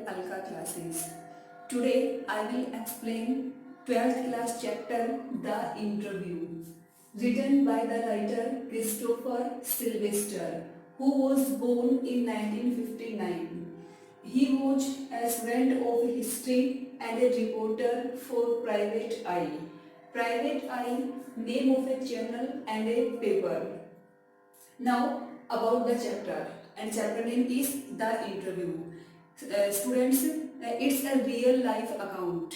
Alka classes. Today I will explain 12th class chapter The Interview, written by the writer Christopher Sylvester, who was born in 1959. He was a student of history and a reporter for Private Eye. Private Eye, name of a journal and a paper. Now about the chapter, and chapter name is The Interview. Students, it's a real life account,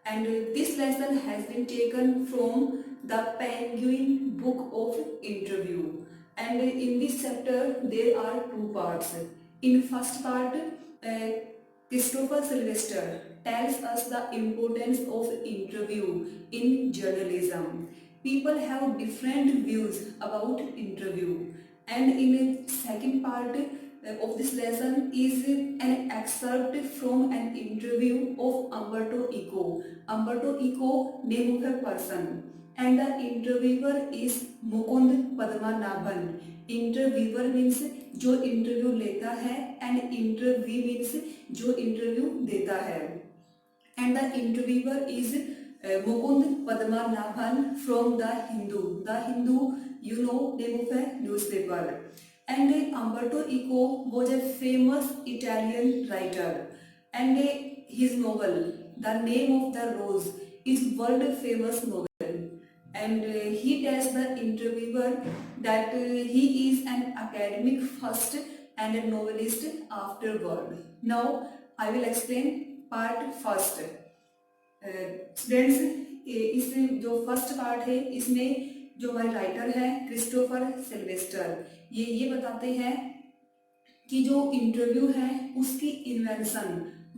and this lesson has been taken from the Penguin Book of Interview. And in this chapter there are two parts. In first part, Christopher Sylvester tells us the importance of interview in journalism. People have different views about interview, and in the second part of this lesson is an excerpt from an interview of Umberto Eco. Umberto Eco, name of a person, and the interviewer is Mukund Padmanabhan. Interviewer means जो interview लेता है, and interview means जो interview देता है, and the interviewer is Mukund Padmanabhan from The Hindu. The Hindu, you know, name of a newspaper. And Umberto Eco was a famous Italian writer, and his novel The Name of the Rose is world famous novel. And he tells the interviewer that he is an academic first and a novelist afterward. Now I will explain part first. Students, इस जो first part है इसमें जो हमारे writer है Christopher Sylvester, ये बताते हैं कि जो इंटरव्यू है उसकी इन्वेंशन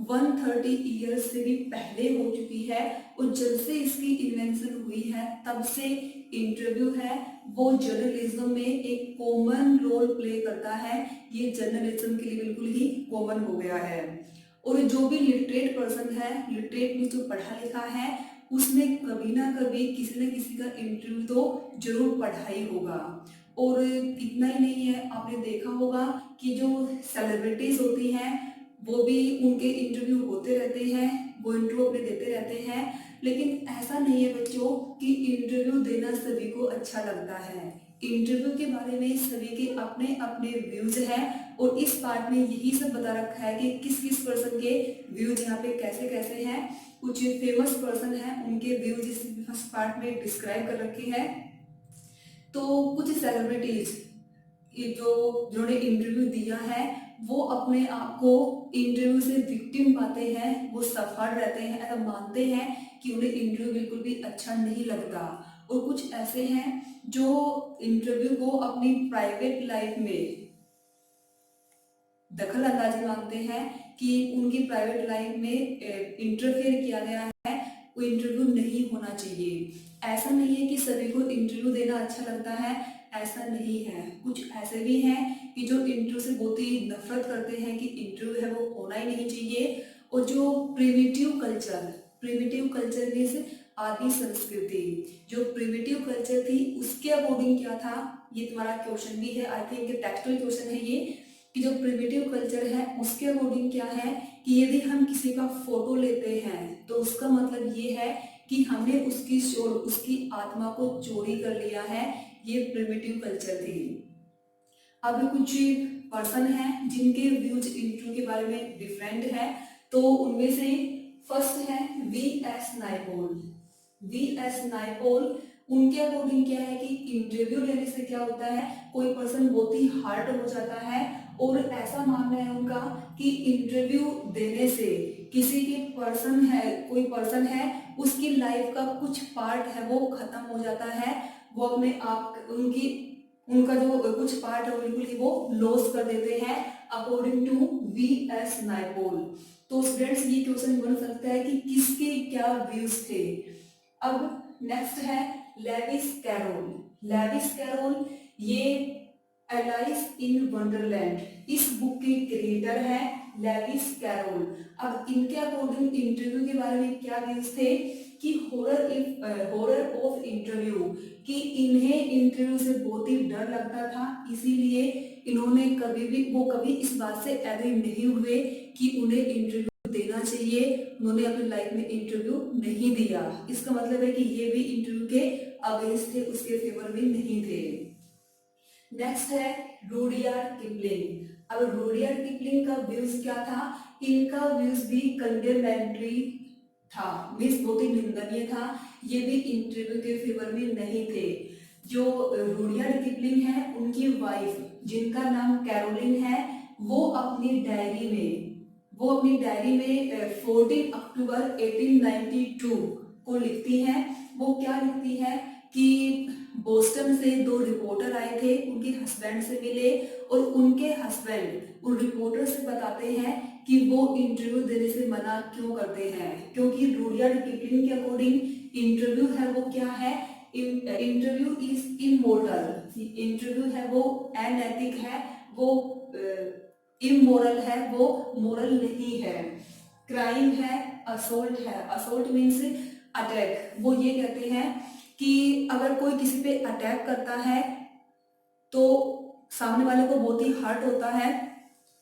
130 ईयर्स से भी पहले हो चुकी है, और जब से इसकी इन्वेंशन हुई है तब से इंटरव्यू है वो जर्नलिज्म में एक कॉमन रोल प्ले करता है। ये जर्नलिज्म के लिए बिल्कुल ही कॉमन हो गया है, और जो भी लिटरेट पर्सन है, लिटरेट में जो पढ़ा लिखा है, उसने कभी ना कभी किसी न किसी का इंटरव्यू तो जरूर पढ़ा ही होगा। और इतना ही नहीं है, आपने देखा होगा कि जो सेलिब्रिटीज होती हैं वो भी उनके इंटरव्यू होते रहते हैं, वो इंटरव्यू अपने देते रहते हैं। लेकिन ऐसा नहीं है बच्चों कि इंटरव्यू देना सभी को अच्छा लगता है। इंटरव्यू के बारे में सभी के अपने अपने व्यूज हैं, और इस पार्ट में यही सब बता रखा है कि किस किस पर्सन के व्यूज यहाँ पे कैसे कैसे हैं। कुछ फेमस पर्सन हैं, उनके व्यूज इस फर्स्ट पार्ट में डिस्क्राइब कर रखे हैं। तो कुछ सेलिब्रिटीज जो जिन्होंने इंटरव्यू दिया है वो अपने आप को इंटरव्यू से विक्टिम पाते हैं, वो सफर रहते हैं, ऐसा मानते हैं कि उन्हें इंटरव्यू बिल्कुल भी अच्छा नहीं लगता। और कुछ ऐसे हैं जो इंटरव्यू को अपनी प्राइवेट लाइफ में दखल अंदाजी मानते हैं कि उनकी प्राइवेट लाइफ में इंटरफेयर किया गया है, वो इंटरव्यू नहीं होना चाहिए। ऐसा नहीं है कि सभी को इंटरव्यू देना अच्छा लगता है, ऐसा नहीं है। कुछ ऐसे भी हैं कि जो इंटरव्यू से बहुत ही नफरत करते हैं कि इंटरव्यू है वो होना ही नहीं चाहिए। और जो प्रिमिटिव कल्चर मीन्स आदि संस्कृति, जो प्रिमिटिव कल्चर थी उसके अकॉर्डिंग क्या था, ये तुम्हारा क्वेश्चन भी है, आई थिंक टेक्सुअल क्वेश्चन है ये, कि जो प्रिमिटिव कल्चर है उसके अकॉर्डिंग क्या है कि यदि हम किसी का फोटो लेते हैं तो उसका मतलब ये है कि हमने उसकी आत्मा को चोरी कर लिया है। ये प्रिमिटिव कल्चर थी। अब कुछ पर्सन हैं जिनके व्यूज इंटरव्यू के बारे में डिफरेंट है, तो उनमें से फर्स्ट है वी.एस. नायपॉल। उनके अकॉर्डिंग क्या है कि इंटरव्यू लेने से क्या होता है, कोई पर्सन बहुत ही हार्ट हो जाता है, और ऐसा मानना है उनका कि इंटरव्यू देने से किसी के कोई पर्सन है उसकी लाइफ का कुछ पार्ट है वो खत्म हो जाता है, वो अपने आप उनका जो कुछ पार्ट है बिल्कुल ही वो लॉस कर देते हैं, अकॉर्डिंग टू वी.एस. नायपॉल। तो स्टूडेंट्स, ये क्वेश्चन बन सकता है कि किसके क्या व्यूज थे। अब नेक्स्ट है लेविस कैरोल। ये एलाइस इन वंडरलैंड, इस बुक के क्रिएटर है लेविस कैरोल। अब इनके अकॉर्डिंग इंटरव्यू के बारे में क्या व्यूज थे कि हॉरर ऑफ इंटरव्यू, कि इन्हें इंटरव्यू से बहुत ही डर लगता था, इसीलिए इन्होंने कभी इस बात से एग्री नहीं हुए कि उन्हें इंटरव्यू देना चाहिए, उन्होंने अपनी लाइफ में इंटरव्यू नहीं दिया। इसका मतलब है कि ये भी इंटरव्यू के अगेंस्ट थे, उसके फेवर में नहीं थे। नेक्स्ट है रूडयार्ड किपलिंग। अब रूडयार्ड किपलिंग का व्यूज क्या था? इनका व्यूज भी कंडेमेंट्री था, मीन्स बहुत ही निंदनीय था। ये भी इंटरव्यू के फेवर में नहीं थे। जो रूडयार्ड किपलिंग है, उनकी वाइफ जिनका नाम कैरोलिन है, वो अपनी डायरी में 14 अक्टूबर 1892 को लिखती हैं। वो क्या लिखती है कि बोस्टन से 2 रिपोर्टर आए थे, उनके हस्बैंड से मिले और उनके हस्बैंड उन रिपोर्टर से बताते हैं कि वो इंटरव्यू देने से मना क्यों करते हैं, क्योंकि रूडयार्ड किपलिंग के अकॉर्डिंग इंटरव्यू है वो क्या है, इंटरव्यू इज इमोरल। इंटरव्यू है वो अनैतिक है, वो इमोरल है, वो मोरल नहीं है। क्राइम है, असोल्ट है, असोल्ट मीन्स अटैक। वो ये कहते हैं कि अगर कोई किसी पे अटैक करता है तो सामने वाले को बहुत ही हर्ट होता है,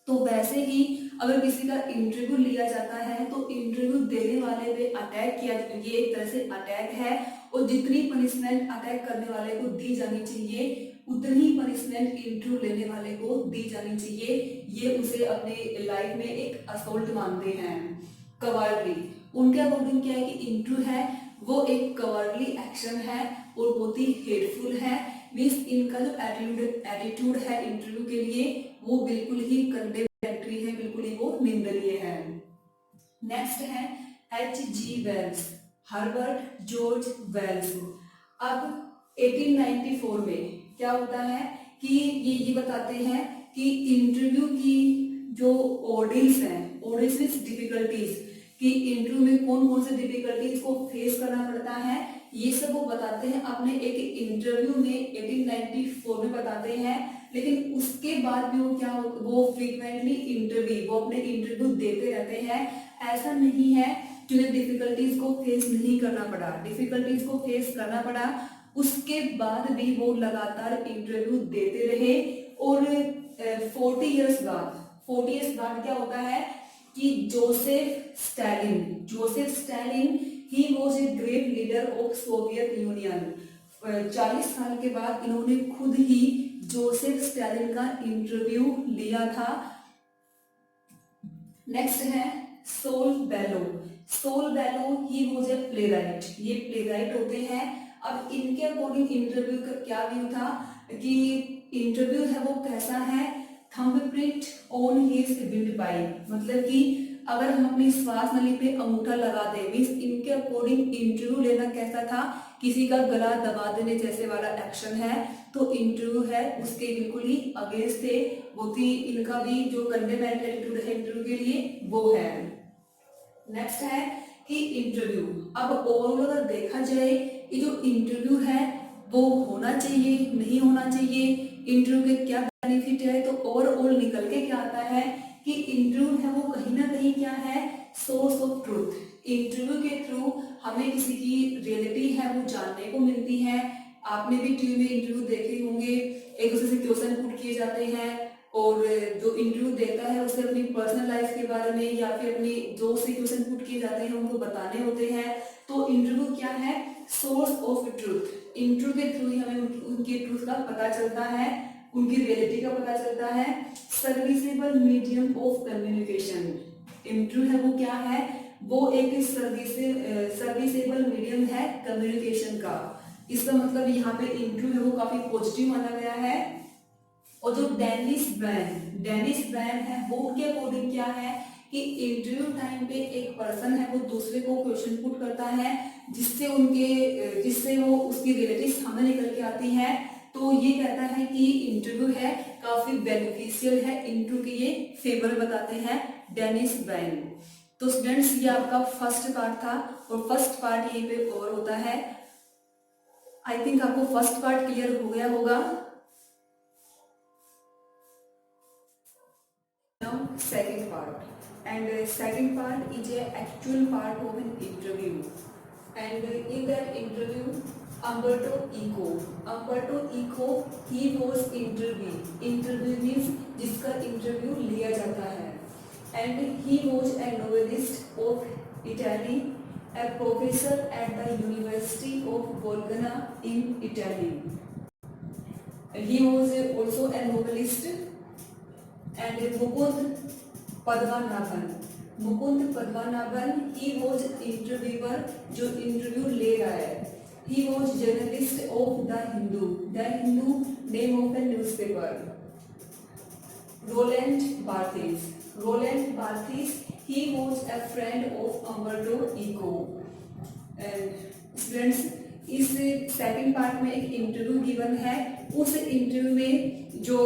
तो वैसे ही अगर किसी का इंटरव्यू लिया जाता है तो इंटरव्यू देने वाले पे अटैक किया, ये एक तरह से अटैक है। और जितनी पनिशमेंट अटैक करने वाले को दी जानी चाहिए, उतनी पनिशमेंट इंटरव्यू लेने वाले को दी जानी चाहिए। ये उसे अपने लाइफ में एक असोल्ट मानते हैं। कवर्डली, उनके अकॉर्डिंग क्या है कि इंटरव्यू है वो एक कवर्डली एक्शन है और बहुत ही हेटफुल है। मीन्स इनका जो एटीट्यूड है इंटरव्यू के लिए वो बिल्कुल ही कंडेमेंटरी है, बिल्कुल ही वो निंदनीय है। नेक्स्ट है H.G. Wells, Herbert George Wells. अब 1894 में क्या होता है कि ये बताते हैं कि इंटरव्यू की जो ऑडियंस है, ऑडियंस डिफिकल्टीज, कि इंटरव्यू में कौन कौन से डिफिकल्टीज को फेस करना पड़ता है, ये सब वो बताते हैं अपने एक इंटरव्यू में 1894 में बताते हैं। लेकिन उसके बाद भी वो फ्रीक्वेंटली वो अपने इंटरव्यू देते रहते हैं। ऐसा नहीं है कि उन्हें डिफिकल्टीज को फेस नहीं करना पड़ा, डिफिकल्टीज को फेस करना पड़ा। उसके बाद भी वो लगातार इंटरव्यू देते रहे। और 40 इयर्स बाद क्या होता है कि Joseph Stalin he was a great leader of Soviet Union. 40 साल के बाद इन्होंने खुद ही जोसेफ स्टालिन का इंटरव्यू लिया था। नेक्स्ट है Saul Bellow he was a playwright. ये प्लेराइट होते हैं। अब इनके अकॉर्डिंग इंटरव्यू का क्या व्यू था कि इंटरव्यू है वो कैसा है, thumbprint on his wind pipe, मतलब कि अगर हम अपनी श्वास नली पे अंगूठा लगा दें, मीन्स इनके अकॉर्डिंग इंटरव्यू लेना कैसा था, किसी का गला दबा देने जैसे वाला एक्शन है, तो इंटरव्यू है उसके बिल्कुल ही अगेंस्ट थे। वो थी इनका भी जो कंडेमेंट एटीट्यूड है इंटरव्यू के लिए वो है। नेक्स्ट है कि इंटरव्यू, अब ओवरऑल अगर देखा जाए कि जो इंटरव्यू है वो होना चाहिए नहीं होना चाहिए, इंटरव्यू के क्या बेनिफिट है, तो ओवरऑल निकल के क्या आता है कि इंटरव्यू है वो कहीं ना कहीं क्या है, सोर्स ऑफ ट्रूथ। इंटरव्यू के थ्रू हमें किसी की रियलिटी है वो जानने को मिलती है। आपने भी टीवी में इंटरव्यू देखे होंगे, एक दूसरे से क्वेश्चन पुट किए जाते हैं और जो इंटरव्यू देता है उसे अपनी पर्सनल लाइफ के बारे में या फिर अपनी जो से क्वेश्चन पुट किए जाते हैं उनको बताने होते हैं। तो इंटरव्यू क्या है, सोर्स ऑफ ट्रूथ। इंटरव्यू के थ्रू ही हमें उनके ट्रूथ का पता चलता है, उनकी रियलिटी का पता चलता है। Serviceable medium of communication, interview है वो क्या है, वो एक सर्विसेबल मीडियम है कम्युनिकेशन का। इसका मतलब यहाँ पे इंटरव्यू है वो काफी पॉजिटिव माना गया है। और जो डेनिस ब्रायन है वो उनके अकॉर्डिंग क्या है कि इंटरव्यू टाइम पे एक पर्सन है वो दूसरे को क्वेश्चन पुट करता है जिससे वो उसकी रियलिटी सामने निकल के आती है। तो ये कहता है कि इंटरव्यू है काफी बेनिफिशियल है, इंटरव्यू के ये फेवर बताते हैं डेनिस ब्रायन। तो स्टूडेंट्स ये आपका फर्स्ट पार्ट था और फर्स्ट पार्ट यहीं पे ओवर होता है। आई थिंक आपको फर्स्ट पार्ट क्लियर हो गया होगा। Now second part, and second part is a actual part of an interview, and in that interview Umberto Eco he was interview means जिसका interview लिया जाता है। and he was a novelist of Italy, a professor at the University of Bologna in Italy. He was also a novelist. And Mukund Padmanabhan. Mukund Padmanabhan, he was interviewer जो interview ले रहा है. He was journalist of The Hindu. The Hindu name of a newspaper. Roland Barthes. Roland Barthes, he was a friend of Umberto Eco. Students, इस second part में एक interview given है. उस interview में जो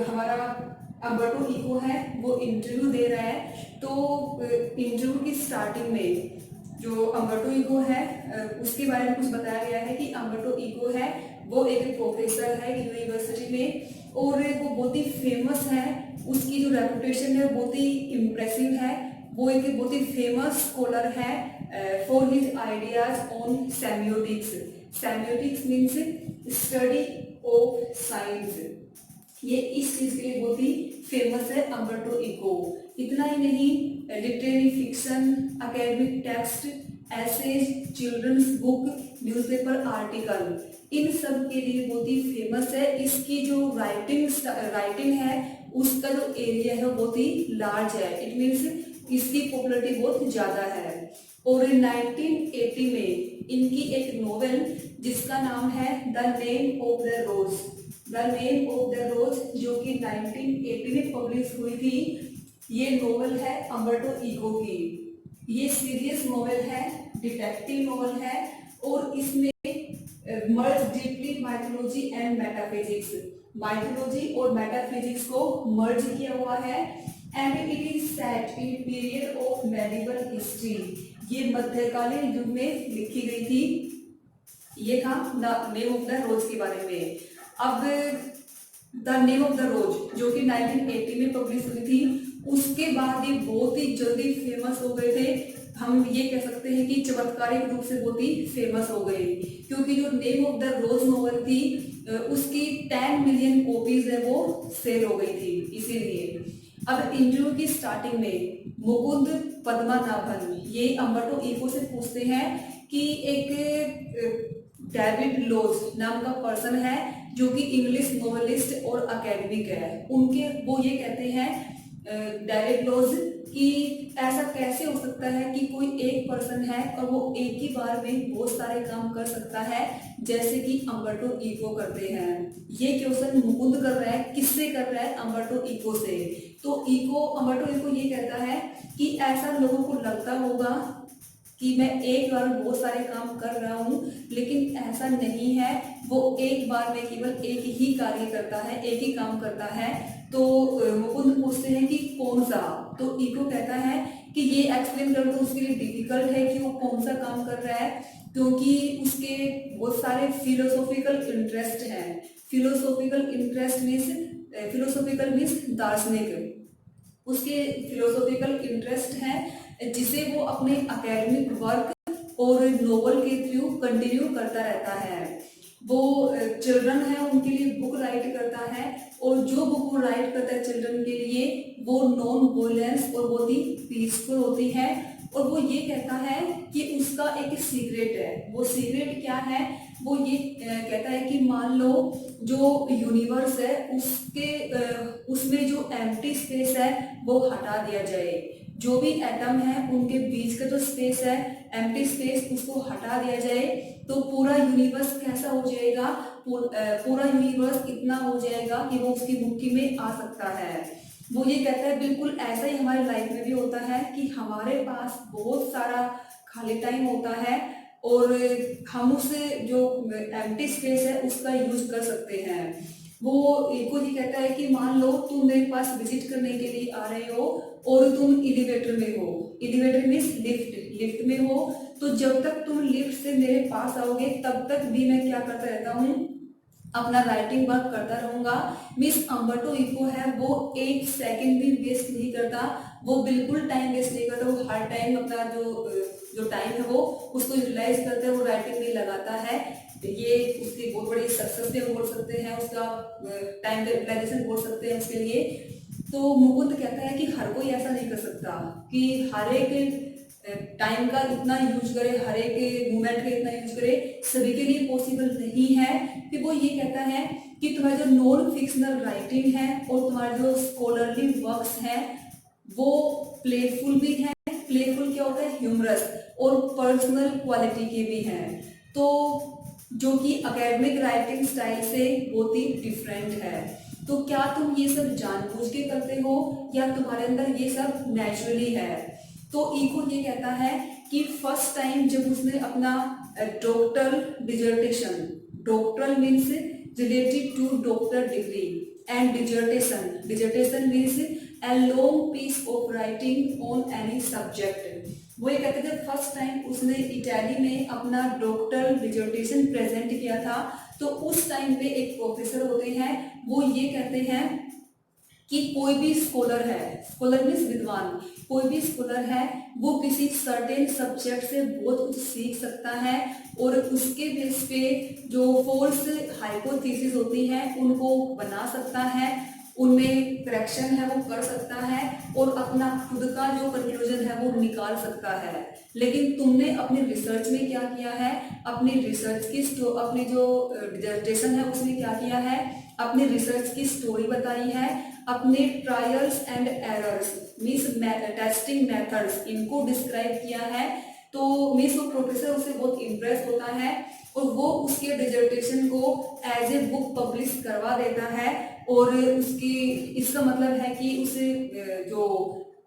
हमारा अम्बर्टो इको है वो इंटरव्यू दे रहा है. तो इंटरव्यू की स्टार्टिंग में जो अम्बर्टो इको है उसके बारे में कुछ बताया गया है कि अम्बर्टो इको है वो एक प्रोफेसर है यूनिवर्सिटी में और वो बहुत ही फेमस है. उसकी जो रेपुटेशन है बहुत ही इम्प्रेसिव है. वो एक बहुत ही फेमस स्कॉलर है for his ideas on semiotics. Semiotics means study of science. ये इस चीज के लिए बहुत ही फेमस है अम्बर्टो इको. इतना ही नहीं, literary fiction, academic text, essays, children's book, newspaper article, इन सब के लिए बहुत ही फेमस है. इसकी जो राइटिंग है उसका जो एरिया है वो बहुत ही लार्ज है. इट मीन्स इसकी पॉपुलरिटी बहुत ज़्यादा है. और 1980 में इनकी एक नोवेल जिसका नाम है the name of the rose, the name of the rose, जो कि 1980 में पब्लिश हुई थी. ये नोवेल है अम्बर्टो इको की. ये सीरियस नोवेल है, डिटेक्टिव नोवेल है और इसमें merge deeply mythology and metaphysics, mythology और मेटाफिजिक्स को मर्ज किया हुआ है. And it is set in period of medieval history. ये मध्यकालीन युग में लिखी गई थी. ये था the name of the rose के बारे में. अब the name of the rose जो कि 1980 में पब्लिश हुई थी, उसके बाद ये बहुत ही जल्दी फेमस हो गए थे. हम ये कह सकते हैं कि चमत्कारिक रूप से बहुत ही फेमस हो गए क्योंकि जो name of the rose novel थी उसकी 10 मिलियन कॉपीज है वो सेल हो गई थी. इसीलिए अब इंटरव्यू की स्टार्टिंग में मुकुंद पद्मनाभन ये अम्बर्टो इको से पूछते हैं कि एक डेविड लोज नाम का पर्सन है जो कि इंग्लिश नोवेलिस्ट और एकेडमिक है. उनके वो ये कहते हैं डेविड लोज कि ऐसा कैसे हो सकता है कि कोई एक पर्सन है और वो एक ही बार में बहुत सारे काम कर सकता है जैसे कि अम्बर्टो इको करते हैं. ये क्वेश्चन मुकुंद कर रहा है. किससे कर रहा है? अम्बर्टो इको से. तो अम्बर्टो इको ये कहता है कि ऐसा लोगों को लगता होगा कि मैं एक बार में बहुत सारे काम कर रहा हूँ, लेकिन ऐसा नहीं है. वो एक बार में केवल एक ही कार्य करता है, एक ही काम करता है. तो मुकुंद पूछते हैं कि कौन सा. तो इको कहता है कि ये एक्सप्लेन कर दो. उसके लिए डिफिकल्ट है कि वो कौन सा काम कर रहा है क्योंकि उसके बहुत सारे फिलोसॉफिकल इंटरेस्ट हैं. फिलोसॉफिकल इंटरेस्ट मीन्स दार्शनिक. उसके फिलोसॉफिकल इंटरेस्ट है जिसे वो अपने एकेडमिक वर्क और नोवेल के थ्रू कंटिन्यू करता रहता है. वो चिल्ड्रन है उनके लिए बुक राइट करता है और जो बुक वो राइट करता है चिल्ड्रन के लिए वो नॉन वोलेंस और बहुत ही पीसफुल होती है. और वो ये कहता है कि उसका एक सीक्रेट है. वो सीक्रेट क्या है? वो ये कहता है कि मान लो जो यूनिवर्स है उसमें जो एम्प्टी स्पेस है वो हटा दिया जाए. जो भी एटम है उनके बीच का जो स्पेस है एम्प्टी स्पेस उसको हटा दिया जाए तो पूरा यूनिवर्स कैसा हो जाएगा? पूरा यूनिवर्स इतना हो जाएगा कि वो उसकी मुट्ठी में आ सकता है. वो ये कहता है बिल्कुल ऐसा ही हमारी लाइफ में भी होता है कि हमारे पास बहुत सारा खाली टाइम होता है और हम उस जो एम्प्टी स्पेस है उसका यूज कर सकते हैं. वो इनको ये कहता है कि मान लो तुम मेरे पास विजिट करने के लिए आ रहे हो और तुम एलिवेटर में हो. एलिवेटर मीन्स लिफ्ट में हो. तो जब तक तुम लिफ्ट से मेरे पास आओगे तब तक भी मैं क्या करता रहता हूँ? अपना राइटिंग वर्क करता रहूंगा. मिस अम्बर्टो इको है वो एक सेकंड भी वेस्ट नहीं करता. वो बिल्कुल टाइम वेस्ट नहीं करता. वो हर टाइम अपना जो टाइम है वो उसको यूटिलाइज करता है. वो राइटिंग में लगाता है. ये उसकी बहुत बड़ी सक्सेस भी हम बोल सकते हैं. उसका टाइम का यूटिलाइजेशन बोल सकते हैं उसके लिए. तो मुकुंद कहता है कि हर कोई ऐसा नहीं कर सकता कि हर एक टाइम का इतना यूज करे, हर एक मोमेंट का इतना यूज करे, सभी के लिए पॉसिबल नहीं है। फिर वो ये कहता है कि तुम्हारा जो नॉन फिक्शनल राइटिंग है और तुम्हारा जो स्कॉलरली वर्क्स है वो प्लेफुल भी है। प्लेफुल क्या होता है? ह्यूमरस और पर्सनल क्वालिटी के भी हैं, तो जो कि एकेडमिक राइटिंग स्टाइल से बहुत ही डिफरेंट है। तो क्या तुम ये सब जानबूझ के करते हो या तुम्हारे अंदर ये सब नेचुरली है? तो ईको ये कहता है कि फर्स्ट टाइम जब उसने अपना doctoral dissertation, doctoral means related to doctor degree, and dissertation means a long piece of writing on any subject, वो ये कहते थे फर्स्ट टाइम उसने इटाली में अपना डॉक्टरल डिजर्टेशन प्रेजेंट किया था, तो उस टाइम पे एक प्रोफेसर होते हैं, वो ये कहते हैं कि कोई भी स्कॉलर है, स्कॉलर मीन्स विद्वान, कोई भी स्कॉलर है वो किसी सर्टेन सब्जेक्ट से बहुत कुछ सीख सकता है और उसके बेस पे जो फोर्स हाइपोथेसिस होती है उनको बना सकता है, उनमें करेक्शन है वो कर सकता है और अपना खुद का जो कंक्लूजन है वो निकाल सकता है। लेकिन तुमने अपनी रिसर्च में क्या किया है? अपनी रिसर्च की अपनी जो डिजर्टेशन है उसमें क्या किया है? अपनी रिसर्च की स्टोरी बताई है, अपने trials and errors means testing methods इनको डिस्क्राइब किया है। तो मीन्स वो प्रोफेसर उससे बहुत इम्प्रेस होता है और वो उसके डिजर्टेशन को एज ए बुक पब्लिश करवा देता है और उसकी इसका मतलब है कि उसे जो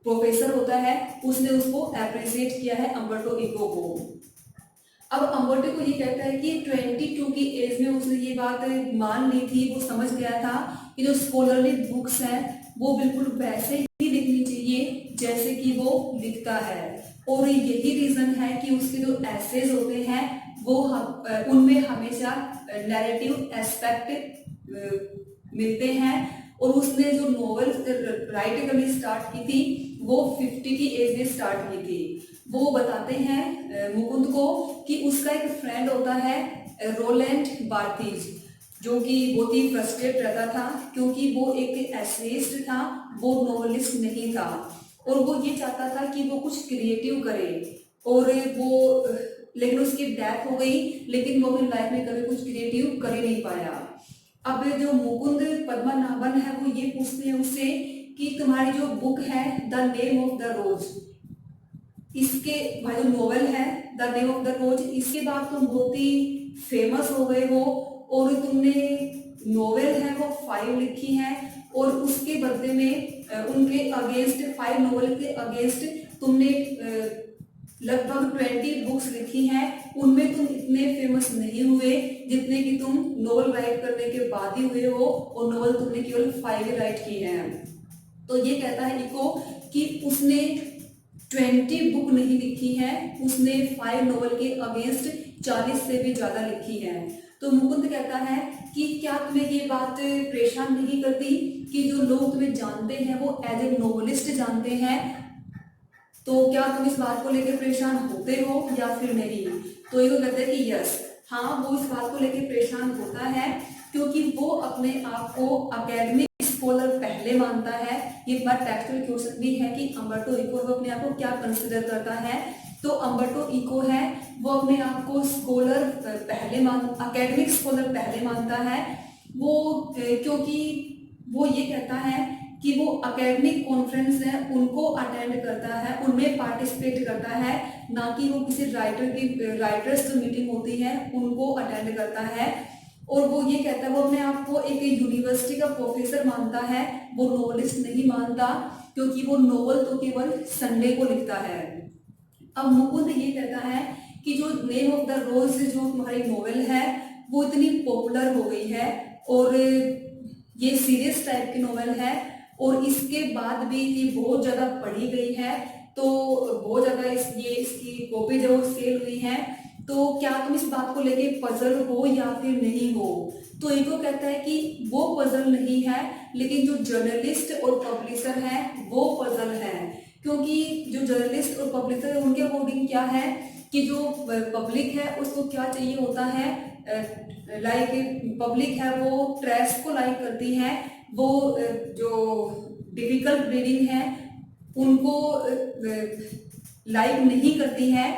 प्रोफेसर होता है उसने उसको अप्रिशिएट किया है अम्बर्टो इको को। अब अम्बर्टो को ये कहता है कि 22 की एज में उसने ये बात मान ली थी, वो समझ गया था कि जो स्कॉलरली बुक्स हैं वो बिल्कुल वैसे ही लिखनी चाहिए जैसे कि वो लिखता है, और यही रीजन है कि उसके जो एसेज होते हैं वो उनमें हमेशा नैरेटिव एस्पेक्ट मिलते हैं। और उसने जो नॉवेल राइट करनी स्टार्ट की थी वो 50 की एज में स्टार्ट की थी। वो बताते हैं मुकुंद को कि उसका एक फ्रेंड होता है रोलैंड बार्थीज, जो कि बहुत ही फ्रस्ट्रेट रहता था क्योंकि वो एक एसेइस्ट था, वो नॉवेलिस्ट नहीं था, और वो ये चाहता था कि वो कुछ क्रिएटिव करे, और वो लेकिन उसकी डेथ हो गई, लेकिन वो अपनी लाइफ में कभी कुछ क्रिएटिव कर ही नहीं पाया। अब जो मुकुंद पद्मनाभन है वो ये पूछते हैं उससे कि तुम्हारी जो बुक है द नेम ऑफ द रोज, इसके जो नोवेल है द नेम ऑफ द रोज, इसके बाद तुम बहुत ही फेमस हो गए हो और तुमने नोवेल है वो 5 लिखी है और उसके बदले में उनके अगेंस्ट 5 नोवेल के अगेंस्ट तुमने लगभग 20 बुक्स लिखी हैं, उनमें तुम इतने फेमस नहीं हुए जितने कि तुम नोवेल राइट करने के बाद ही हुए हो, और नोवेल तुमने केवल 5 राइट की हैं। तो ये कहता है इको कि उसने 20 बुक नहीं लिखी है, उसने 5 नोवेल के अगेंस्ट 40 से भी ज्यादा लिखी है। तो मुकुंद कहता है कि क्या तुम्हें ये बात परेशान नहीं करती कि जो लोग तुम्हें जानते हैं वो एज ए नोवेलिस्ट जानते हैं, तो क्या तुम इस बात को लेकर परेशान होते हो या फिर नहीं? तो ये कहते हैं कि यस, हाँ वो इस बात को लेकर परेशान होता है क्योंकि वो अपने आप को एकेडमिक स्कॉलर पहले मानता है। ये एक बार टेक्सचुअल क्वेश्चन भी है कि अम्बर्टो इको वो अपने आप को क्या कंसिडर करता है, तो अम्बर्टो इको है वो अपने आप को स्कॉलर पहले एकेडमिक स्कॉलर पहले मानता है। वो क्योंकि वो ये कहता है कि वो एकेडमिक कॉन्फ्रेंस है उनको अटेंड करता है, उनमें पार्टिसिपेट करता है, ना कि वो किसी राइटर्स जो मीटिंग होती है उनको अटेंड करता है। और वो ये कहता है वो अपने आप को एक यूनिवर्सिटी का प्रोफेसर मानता है, वो नोवेलिस्ट नहीं मानता क्योंकि वो नोवेल तो केवल संडे को लिखता है। अब मुकुंद ये कहता है कि जो नेम ऑफ द रोज जो तुम्हारी नोवेल है वो इतनी पॉपुलर हो गई है और ये सीरियस टाइप की नोवेल है और इसके बाद भी ये बहुत ज़्यादा पढ़ी गई है, तो बहुत ज़्यादा इसकी कॉपी जो सेल हुई है, तो क्या तुम इस बात को लेके पजल हो या फिर नहीं हो? तो इको कहता है कि वो पजल नहीं है, लेकिन जो जर्नलिस्ट और पब्लिशर है वो पजल है, क्योंकि जो जर्नलिस्ट और पब्लिशर है उनके अकॉर्डिंग क्या है कि जो पब्लिक है उसको क्या चाहिए होता है, लाइक पब्लिक है वो ट्रैश को लाइक करती है, वो जो डिफिकल्ट रीडिंग है उनको लाइक नहीं करती हैं,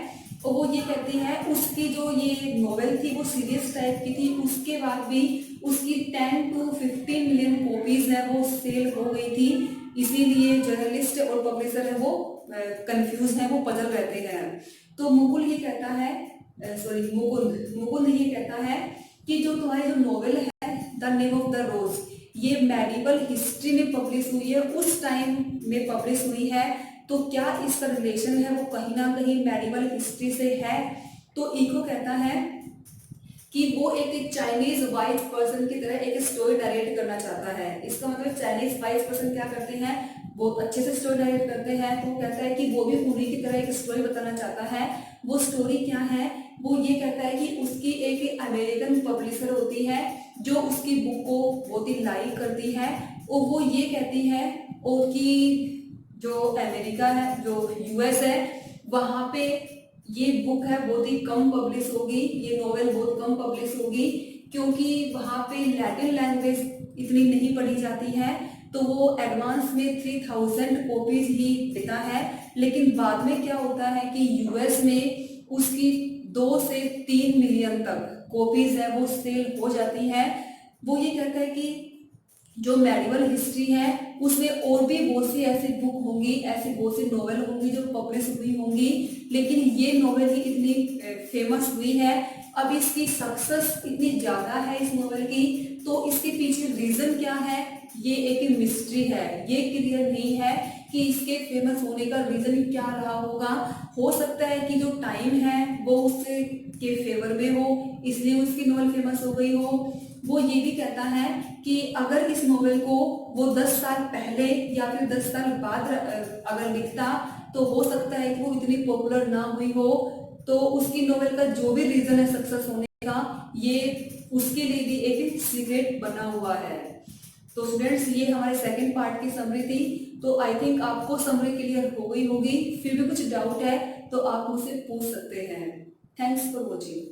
और वो ये कहती है उसकी जो ये नॉवेल थी वो सीरियस टाइप की थी, उसके बाद भी उसकी 10 to 15 मिलियन कॉपीज है वो सेल हो गई थी। इसीलिए जर्नलिस्ट और पब्लिशर है वो कंफ्यूज है, वो पजल रहते हैं। तो मुकुल ये कहता है, मुकुंद ये कहता है कि जो तुम्हारी जो नॉवेल है द नेम ऑफ द रोज, ये मेडिवल हिस्ट्री में पब्लिश हुई है, उस टाइम में पब्लिश हुई है, तो क्या इसका रिलेशन है वो कहीं ना कहीं मेडिवल हिस्ट्री से है। तो इको कहता है कि वो एक चाइनीज वाइट पर्सन की तरह एक स्टोरी डायरेक्ट करना चाहता है। इसका मतलब चाइनीज वाइट पर्सन क्या करते हैं, बहुत अच्छे से स्टोरी डायरेक्ट करते हैं। तो वो कहता है कि वो भी उन्हीं की तरह एक स्टोरी बताना चाहता है। वो स्टोरी क्या है, वो ये कहता है कि उसकी एक अमेरिकन पब्लिशर होती है जो उसकी बुक को बहुत ही लाइक करती है, और वो ये कहती है और कि जो अमेरिका है, जो यूएस है, वहाँ पे ये बुक है बहुत ही कम पब्लिश होगी, ये नॉवेल बहुत कम पब्लिश होगी, क्योंकि वहाँ पे लैटिन लैंग्वेज इतनी नहीं पढ़ी जाती है। तो वो एडवांस में 3000 कॉपीज ही देता है। लेकिन बाद में क्या होता है कि यूएस में उसकी 2 से 3 मिलियन तक कॉपीज है वो सेल हो जाती है। वो ये कहता है कि जो मेडिवल हिस्ट्री है उसमें और भी बहुत सी ऐसी बुक होंगी, ऐसी बहुत सी नॉवेल होंगी जो पब्लिश हुई होंगी, लेकिन ये नॉवेल ही इतनी फेमस हुई है। अब इसकी सक्सेस इतनी ज़्यादा है इस नॉवेल की, तो इसके पीछे रीज़न क्या है ये एक मिस्ट्री है, ये क्लियर नहीं है कि इसके फेमस होने का रीज़न क्या रहा होगा। हो सकता है कि जो टाइम है वो उसके फेवर में हो, इसलिए उसकी नॉवेल फेमस हो गई हो। वो ये भी कहता है कि अगर इस नॉवेल को वो 10 साल पहले या फिर 10 साल बाद अगर लिखता तो हो सकता है कि वो इतनी पॉपुलर ना हुई हो। तो उसकी नॉवेल का जो भी रीजन है सक्सेस होने का, ये उसके लिए भी एक सीक्रेट बना हुआ है। तो स्टूडेंट्स, ये हमारे सेकंड पार्ट की समरी थी। तो आई थिंक आपको समरी क्लियर हो गई होगी। फिर भी कुछ डाउट है तो आप मुझसे पूछ सकते हैं। Thanks for watching.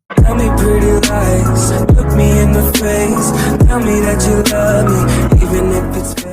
Tell me pretty lies, look me in the face, tell me that you love me, even if it's fake.